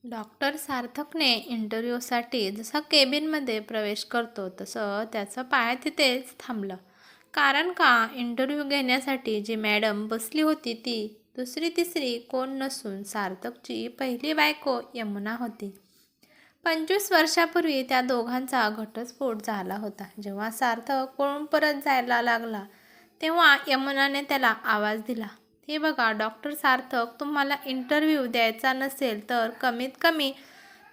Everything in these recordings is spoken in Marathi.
डॉक्टर सार्थकने इंटरव्ह्यूसाठी जसा केबिनमध्ये प्रवेश करतो तसं त्याचं पाय तिथेच थांबलं. कारण का इंटरव्ह्यू घेण्यासाठी जी मॅडम बसली होती ती दुसरी तिसरी कोण नसून सार्थकची पहिली बायको यमुना होती. 25 वर्षापूर्वी त्या दोघांचा घटस्फोट झाला होता. जेव्हा सार्थक पळून परत जायला लागला तेव्हा यमुनाने त्याला आवाज दिला, हे बघा डॉक्टर सार्थक, तुम्हाला इंटरव्ह्यू द्यायचा नसेल तर कमीत कमी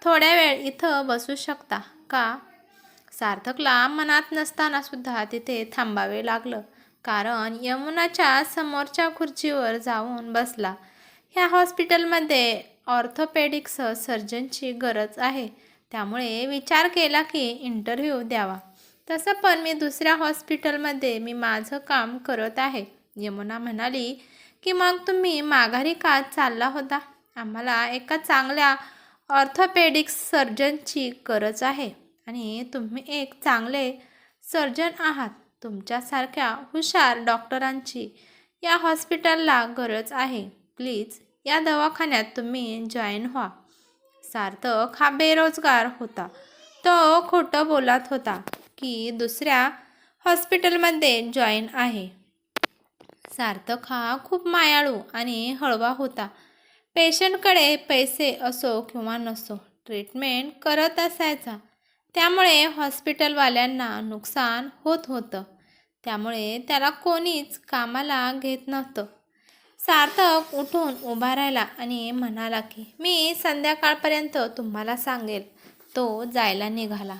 थोड्या वेळ इथं बसू शकता का? सार्थकला मनात नसताना सुद्धा तिथे थांबावे लागलं, कारण यमुनाच्या समोरच्या खुर्चीवर जाऊन बसला. ह्या हॉस्पिटलमध्ये ऑर्थोपेडिक्स सर्जनची गरज आहे, त्यामुळे विचार केला की इंटरव्ह्यू द्यावा. तसं पण मी दुसऱ्या हॉस्पिटलमध्ये माझं काम करत आहे. यमुना म्हणाली की मग तुम्ही माघारी का चालला होता? आम्हाला एका चांगल्या ऑर्थोपेडिक्स सर्जनची गरज आहे आणि तुम्ही एक चांगले सर्जन आहात. तुमच्यासारख्या हुशार डॉक्टरांची या हॉस्पिटलला गरज आहे. प्लीज या दवाखान्यात तुम्ही जॉईन व्हा. सार्थक हा बेरोजगार होता. तो खोटं बोलत होता की दुसऱ्या हॉस्पिटलमध्ये जॉईन आहे. सार्थक हा खूप मायाळू आणि हळवा होता. पेशंटकडे पैसे असो किंवा नसो ट्रीटमेंट करत असायचा. त्यामुळे हॉस्पिटलवाल्यांना नुकसान होत होतं. त्यामुळे त्याला कोणीच कामाला घेत नव्हतं. सार्थक उठून उभा राहिला आणि म्हणाला की मी संध्याकाळपर्यंत तुम्हाला सांगेल. तो जायला निघाला.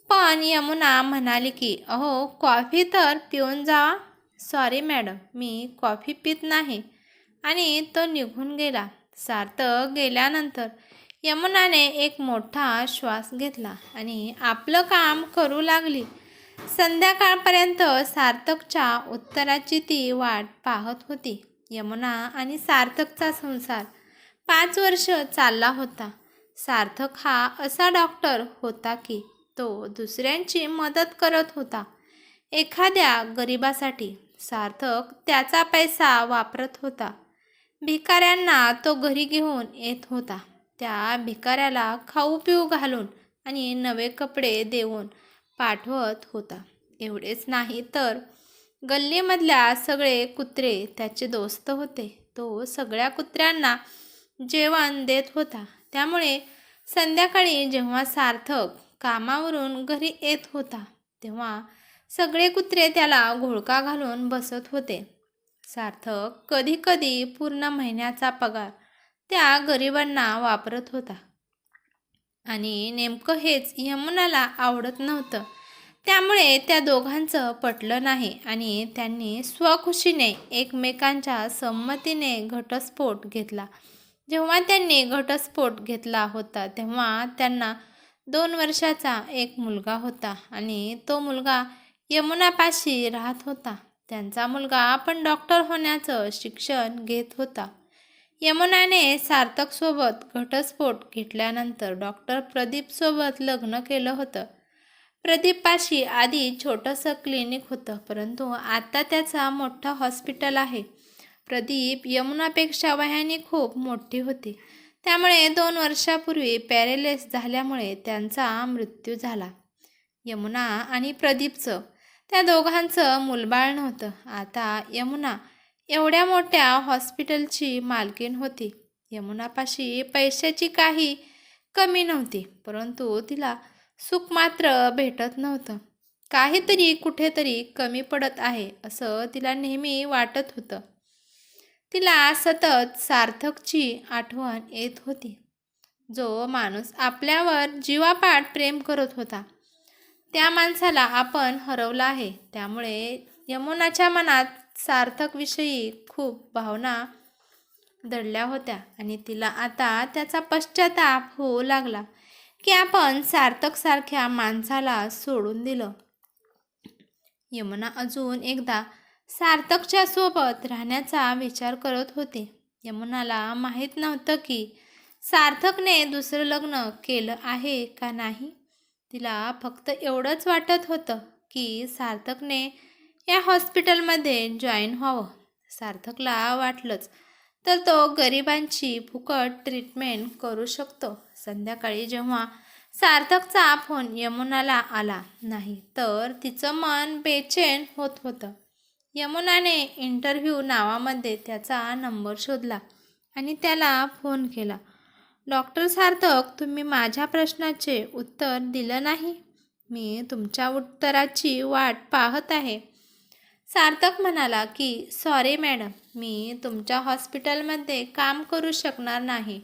पण यमुना म्हणाली की अहो, कॉफी तर पिऊन जावा. सॉरी मॅडम, मी कॉफी पित नाही. आणि तो निघून गेला. सार्थक गेल्यानंतर यमुनाने एक मोठा श्वास घेतला आणि आपलं काम करू लागली. संध्याकाळपर्यंत सार्थकच्या उत्तराची ती वाट पाहत होती. यमुना आणि सार्थकचा संसार 5 वर्ष चालला होता. सार्थक हा असा डॉक्टर होता की तो दुसऱ्यांची मदत करत होता. एखाद्या गरिबासाठी सार्थक त्याचा पैसा वापरत होता. भिकाऱ्यांना तो घरी घेऊन येत होता. त्या भिकाऱ्याला खाऊ पिऊ घालून आणि नवे कपडे देऊन पाठवत होता. एवढेच नाही तर गल्लीमधल्या सगळे कुत्रे त्याचे दोस्त होते. तो सगळ्या कुत्र्यांना जेवण देत होता. त्यामुळे संध्याकाळी जेव्हा सार्थक कामावरून घरी येत होता तेव्हा सगळे कुत्रे त्याला घोळका घालून बसत होते. सार्थक कधी कधी पूर्ण महिन्याचा पगार त्या गरिबांना वापरत होता. आणि नेमकं हेच यमुनाला आवडत नव्हतं. त्यामुळे त्या दोघांचं पटलं नाही आणि त्यांनी स्वखुशीने एकमेकांच्या संमतीने घटस्फोट घेतला. जेव्हा त्यांनी घटस्फोट घेतला होता तेव्हा त्यांना 2 वर्षाचा एक मुलगा होता आणि तो मुलगा यमुनापाशी राहत होता. त्यांचा मुलगा पण डॉक्टर होण्याचं शिक्षण घेत होता. यमुनाने सार्थकसोबत घटस्फोट घेतल्यानंतर डॉक्टर प्रदीपसोबत लग्न केलं होतं. प्रदीपपाशी आधी छोटंसं क्लिनिक होतं, परंतु आता त्याचा मोठा हॉस्पिटल आहे. प्रदीप यमुनापेक्षा वयाने खूप मोठी होती. त्यामुळे 2 वर्षापूर्वी पॅरेलाइस झाल्यामुळे त्यांचा मृत्यू झाला. यमुना आणि प्रदीपचं त्या दोघांचं मूलबाळ नव्हतं. आता यमुना एवढ्या मोठ्या हॉस्पिटलची मालकीण होती. यमुनापाशी पैशाची काही कमी नव्हती, परंतु तिला सुख मात्र भेटत नव्हतं. काहीतरी कुठेतरी कमी पडत आहे असं तिला नेहमी वाटत होतं. तिला सतत सार्थकची आठवण येत होती, जो माणूस आपल्यावर जीवापाड प्रेम करत होता. त्या माणसाला आपण हरवलं आहे. त्यामुळे यमुनाच्या मनात सार्थकविषयी खूप भावना दडल्या होत्या आणि तिला आता त्याचा पश्चाताप होऊ लागला की आपण सार्थकसारख्या माणसाला सोडून दिलं. यमुना अजून एकदा सार्थकच्या सोबत राहण्याचा विचार करत होती. यमुनाला माहीत नव्हतं की सार्थकने दुसरं लग्न केलं आहे का नाही. तिला फक्त एवढंच वाटत होतं की सार्थकने या हॉस्पिटलमध्ये जॉईन व्हावं. सार्थकला वाटलंच तर तो गरिबांची फुकट ट्रीटमेंट करू शकतो. संध्याकाळी जेव्हा सार्थकचा फोन यमुनाला आला नाही तर तिचं मन बेचैन होत होतं. यमुनाने इंटरव्ह्यू नावामध्ये त्याचा नंबर शोधला आणि त्याला फोन केला. डॉक्टर सार्थक, तुम्ही माझ्या प्रश्नाचे उत्तर दिलं नाही. मी तुमच्या उत्तराची वाट पाहत आहे. सार्थक म्हणाला की सॉरी मॅडम, मी तुमच्या हॉस्पिटलमध्ये काम करू शकणार नाही.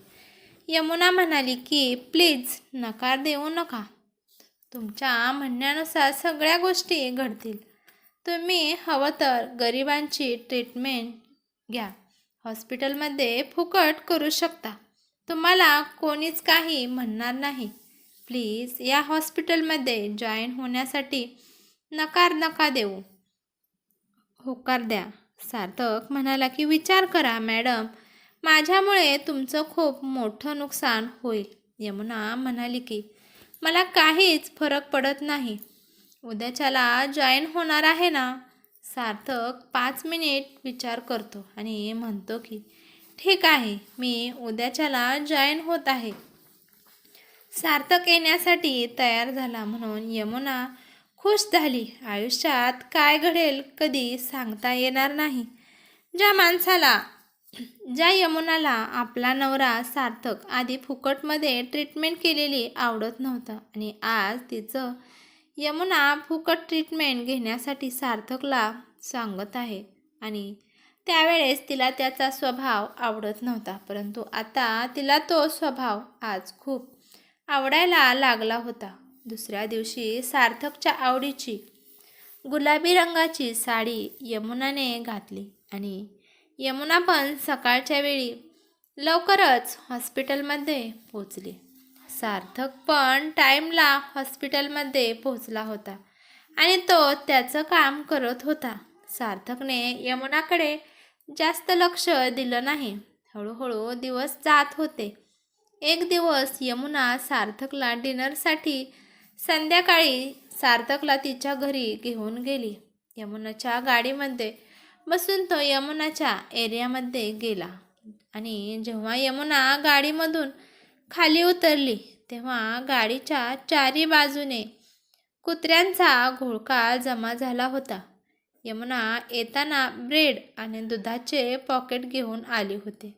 यमुना म्हणाली की प्लीज नकार देऊ नका. तुमच्या म्हणण्यानुसार सगळ्या गोष्टी घडतील. तुम्ही हवं तर गरिबांची ट्रीटमेंट घ्या. हॉस्पिटलमध्ये फुकट करू शकता. तुम्हाला कोणीच काही म्हणणार नाही. प्लीज या हॉस्पिटलमध्ये जॉईन होण्यासाठी नकार नका देऊ, होकार द्या. सार्थक म्हणाला की विचार करा मॅडम, माझ्यामुळे तुमचं खूप मोठं नुकसान होईल. यमुना म्हणाली की मला काहीच फरक पडत नाही. उद्याच्याला जॉईन होणार आहे ना. सार्थक 5 मिनिट विचार करतो आणि म्हणतो की ठीक आहे, मी उद्याच्याला जॉईन होत आहे. सार्थक येण्यासाठी तयार झाला म्हणून यमुना खुश झाली. आयुष्यात काय घडेल कधी सांगता येणार नाही. ज्या यमुनाला आपला नवरा सार्थक आधी फुकटमध्ये ट्रीटमेंट केलेली आवडत नव्हतं आणि आज तिचं यमुना फुकट ट्रीटमेंट घेण्यासाठी सार्थकला सांगत आहे आणि त्यावेळेस तिला त्याचा स्वभाव आवडत नव्हता, परंतु आता तिला तो स्वभाव आज खूप आवडायला लागला होता. दुसऱ्या दिवशी सार्थकच्या आवडीची गुलाबी रंगाची साडी यमुनाने घातली आणि यमुना पण सकाळच्या वेळी लवकरच हॉस्पिटलमध्ये पोचली. सार्थक पण टाईमला हॉस्पिटलमध्ये पोचला होता आणि तो त्याचं काम करत होता. सार्थकने यमुनाकडे जास्त लक्ष दिलं नाही. हळूहळू दिवस जात होते. एक दिवस यमुना सार्थकला डिनरसाठी संध्याकाळी सार्थकला तिच्या घरी घेऊन गेली. यमुनाच्या गाडीमध्ये बसून तो यमुनाच्या एरियामध्ये गेला आणि जेव्हा यमुना गाडीमधून खाली उतरली तेव्हा गाडीच्या चारी बाजूने कुत्र्यांचा घोळका जमा झाला होता. यमुना येताना ब्रेड आणि दुधाचे पॉकेट घेऊन आली होती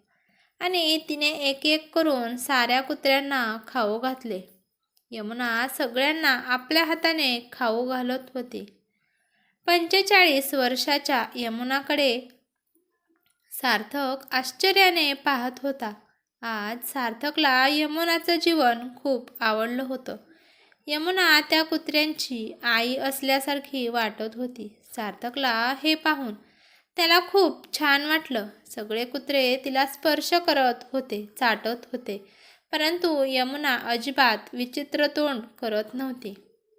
आणि तिने एक एक करून साऱ्या कुत्र्यांना खाऊ घातले. यमुना सगळ्यांना आपल्या हाताने खाऊ घालत होती. 45 वर्षाच्या यमुनाकडे सार्थक आश्चर्याने पाहत होता. आज सार्थकला यमुनाचं जीवन खूप आवडलं होतं. यमुना त्या कुत्र्यांची आई असल्यासारखी वाटत होती. सार्थकला हे पाहून त्याला खूप छान वाटलं. सगळे कुत्रे तिला स्पर्श करत होते, चाटत होते, परंतु यमुना अजिबात विचित्र तोंड करत नव्हती.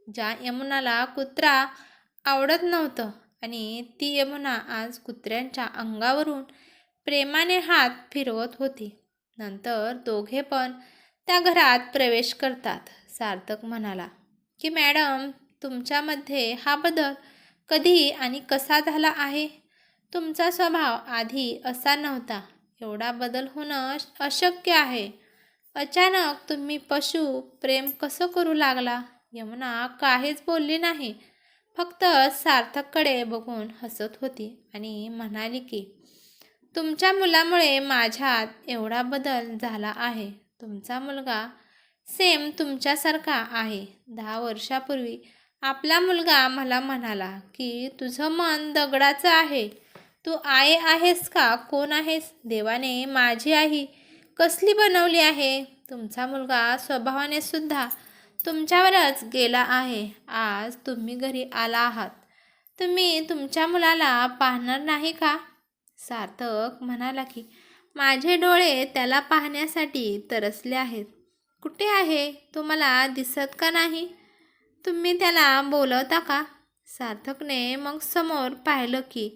ज्या यमुनाला कुत्रा आवडत नव्हतं आणि ती यमुना आज कुत्र्यांच्या अंगावरून प्रेमाने हात फिरवत होती. नंतर दोघे पण त्या घरात प्रवेश करतात. सार्थक म्हणाला की मॅडम, तुमच्यामध्ये हा बदल कधी आणि कसा झाला आहे? तुमचा स्वभाव आधी असा नव्हता. एवढा बदल होणं अशक्य आहे. अचानक तुम्ही पशु प्रेम कसं करू लागला? यमुना काहीच बोलली नाही, फक्त सार्थककडे बघून हसत होती आणि म्हणाली की तुमच्या मुलामुळे माझ्यात एवढा बदल झाला आहे. तुमचा मुलगा सेम तुमच्यासारखा आहे. 10 वर्षापूर्वी आपला मुलगा मला म्हणाला की तुझं मन दगडाचं आहे. तू आई आहेस का कोण आहेस? देवाने माझी आई कसली बनवली आहे? तुमचा मुलगा स्वभावाने सुद्धा तुमच्यावरच गेला आहे. आज तुम्ही घरी आला आहात. तुम्ही तुमच्या मुलाला पाहणार नाही का? सार्थक म्हणाला की माझे डोळे त्याला पाहण्यासाठी तरसले आहेत. कुठे आहे? तो मला दिसत का नाही? तुम्ही त्याला बोलवता का? सार्थकने मग समोर पाहिलं की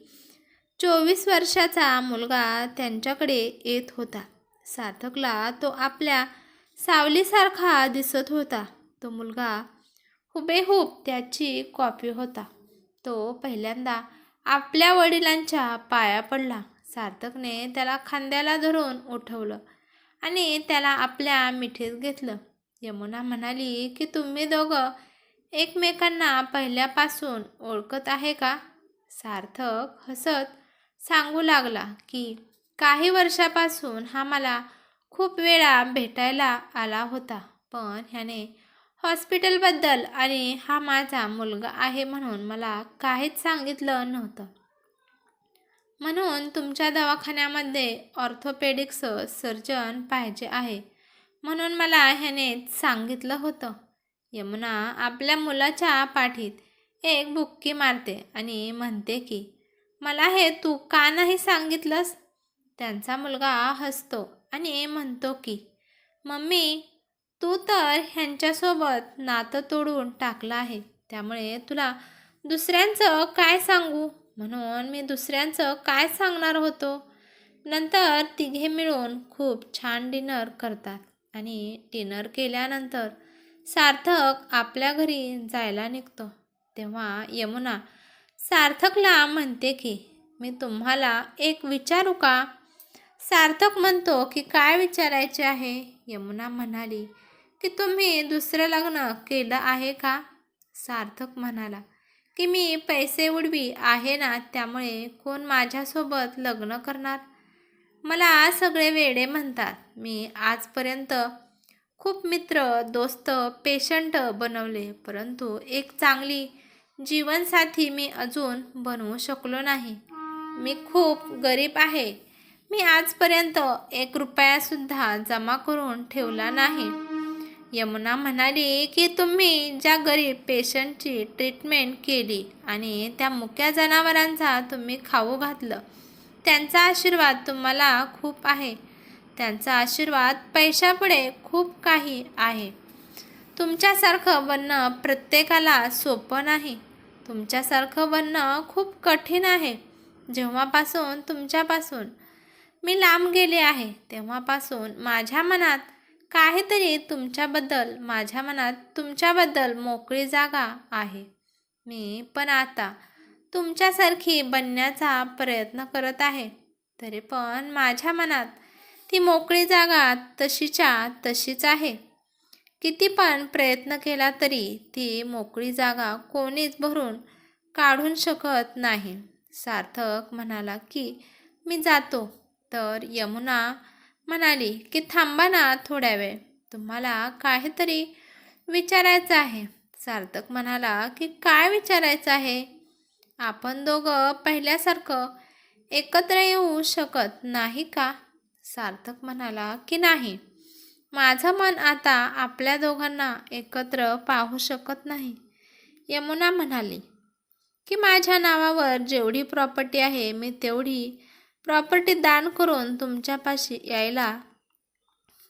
24 वर्षाचा मुलगा त्यांच्याकडे येत होता. सार्थकला तो आपल्या सावलीसारखा दिसत होता. तो मुलगा हुबेहूब त्याची कॉपी होता. तो पहिल्यांदा आपल्या वडिलांच्या पाया पडला. सार्थकने त्याला खांद्याला धरून उठवलं आणि त्याला आपल्या मिठीत घेतलं. यमुना म्हणाली की तुम्ही दोघं एकमेकांना पहिल्यापासून ओळखत आहे का? सार्थक हसत सांगू लागला की काही वर्षापासून हा मला खूप वेळा भेटायला आला होता, पण ह्याने हॉस्पिटलबद्दल आणि हा माझा मुलगा आहे म्हणून मला काहीच सांगितलं नव्हतं. म्हणून तुमच्या दवाखान्यामध्ये ऑर्थोपेडिक्स सर्जन पाहिजे आहे म्हणून मला ह्याने सांगितलं होतं. यमुना आपल्या मुलाच्या पाठीत एक बुक्की मारते आणि म्हणते की मला हे तू का नाही सांगितलंस? त्यांचा मुलगा हसतो आणि म्हणतो की मम्मी, तू तर ह्यांच्यासोबत नातं तोडून टाकलं आहे, त्यामुळे तुला दुसऱ्यांचं काय सांगू? म्हणून मी दुसऱ्यांचं काय सांगणार होतो. नंतर तिघे मिळून खूप छान डिनर करतात आणि डिनर केल्यानंतर सार्थक आपल्या घरी जायला निघतो. तेव्हा यमुना सार्थकला म्हणते की मी तुम्हाला एक विचारू का? सार्थक म्हणतो की काय विचारायचे आहे? यमुना म्हणाली की तुम्ही दुसरं लग्न केलं आहे का? सार्थक म्हणाला की मी पैसे उडवी आहे ना, त्यामुळे कोण माझ्यासोबत लग्न करणार? मला सगळे वेडे म्हणतात. मी आजपर्यंत खूप मित्र, दोस्त, पेशंट बनवले, परंतु एक चांगली जीवनसाथी मी अजून बनवू शकलो नाही. मी खूप गरीब आहे. मी आजपर्यंत 1 रुपयासुद्धा जमा करून ठेवला नाही. यमुना म्हणाली की तुम्ही ज्या गरीब पेशंटची ट्रीटमेंट केली आणि त्या मुक्या जनावरांचा तुम्ही खाऊ घातलं, त्यांचा आशीर्वाद तुम्हाला खूप आहे. त्यांचा आशीर्वाद पैशापुढे खूप काही आहे. तुमच्यासारखं बनणं प्रत्येकाला सोपं नाही. तुमच्यासारखं बनणं खूप कठीण आहे. जेव्हापासून तुमच्यापासून मी लांब गेले आहे तेव्हापासून माझ्या मनात माझ्या मनात तुमच्याबद्दल मोकळी जागा आहे. मी पण आता तुमच्यासारखी बनण्याचा प्रयत्न करत आहे, तरी पण माझ्या मनात ती मोकळी जागा तशीच्या तशीच आहे. किती पण प्रयत्न केला तरी ती मोकळी जागा कोणीच भरून काढून शकत नाही. सार्थक म्हणाला की मी जातो. तर यमुना म्हणाली की थांबा ना थोड्या वेळ, तुम्हाला काहीतरी विचारायचं आहे. सार्थक म्हणाला की काय विचारायचं आहे? आपण दोघं पहिल्यासारखं एकत्र येऊ शकत नाही का? सार्थक म्हणाला की नाही, माझं मन आता आपल्या दोघांना एकत्र पाहू शकत नाही. यमुना म्हणाली की माझ्या नावावर जेवढी प्रॉपर्टी आहे मी तेवढी प्रॉपर्टी दान करून तुमच्यापाशी यायला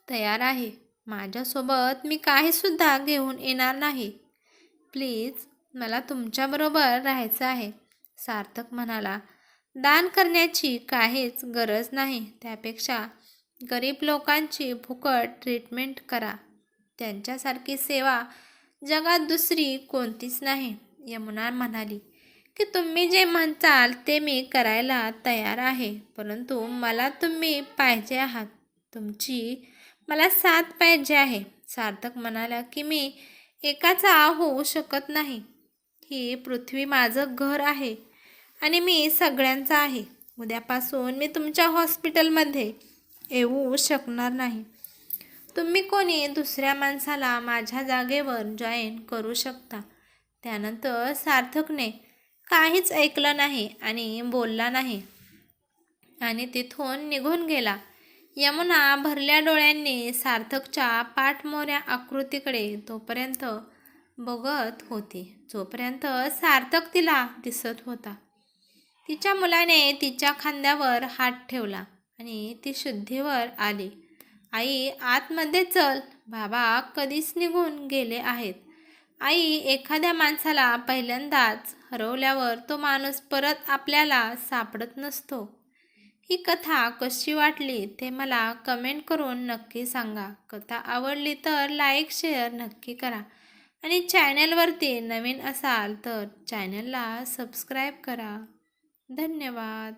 तयार आहे. माझ्यासोबत मी काहीसुद्धा घेऊन येणार नाही. प्लीज, मला तुमच्याबरोबर राहायचं आहे. सार्थक म्हणाला दान करण्याची काहीच गरज नाही. त्यापेक्षा गरीब लोकांची फुकट ट्रीटमेंट करा. त्यांच्यासारखी सेवा जगात दुसरी कोणतीच नाही. यमुना म्हणाली की तुम्ही जे म्हणताल ते मी करायला तयार आहे, परंतु मला तुम्ही पाहिजे आहात. तुमची मला साथ पाहिजे आहे. सार्थक म्हणाला की मी एकाचा होऊ शकत नाही. ही पृथ्वी माझं घर आहे आणि मी सगळ्यांचा आहे. उद्यापासून मी तुमच्या हॉस्पिटलमध्ये येऊ शकणार नाही. तुम्ही कोणी दुसऱ्या माणसाला माझ्या जागेवर जॉईन करू शकता. त्यानंतर सार्थकने काहीच ऐकलं नाही आणि बोलला नाही आणि तिथून निघून गेला. यमुना भरल्या डोळ्यांनी सार्थकच्या पाठमोऱ्या आकृतीकडे तोपर्यंत बघत होती जोपर्यंत सार्थक तिला दिसत होता. तिच्या मुलाने तिच्या खांद्यावर हात ठेवला आणि ती शुद्धीवर आली. आई, आतमध्ये चल, बाबा कधीच निघून गेले आहेत. आई, एखाद्या माणसाला पहिल्यांदाच हरवल्यावर तो माणूस परत आपल्याला सापडत नसतो. ही कथा कशी वाटली ते मला कमेंट करून नक्की सांगा. कथा आवडली तर लाईक शेअर नक्की करा आणि चॅनलवरती नवीन असाल तर चॅनलला सबस्क्राईब करा. धन्यवाद.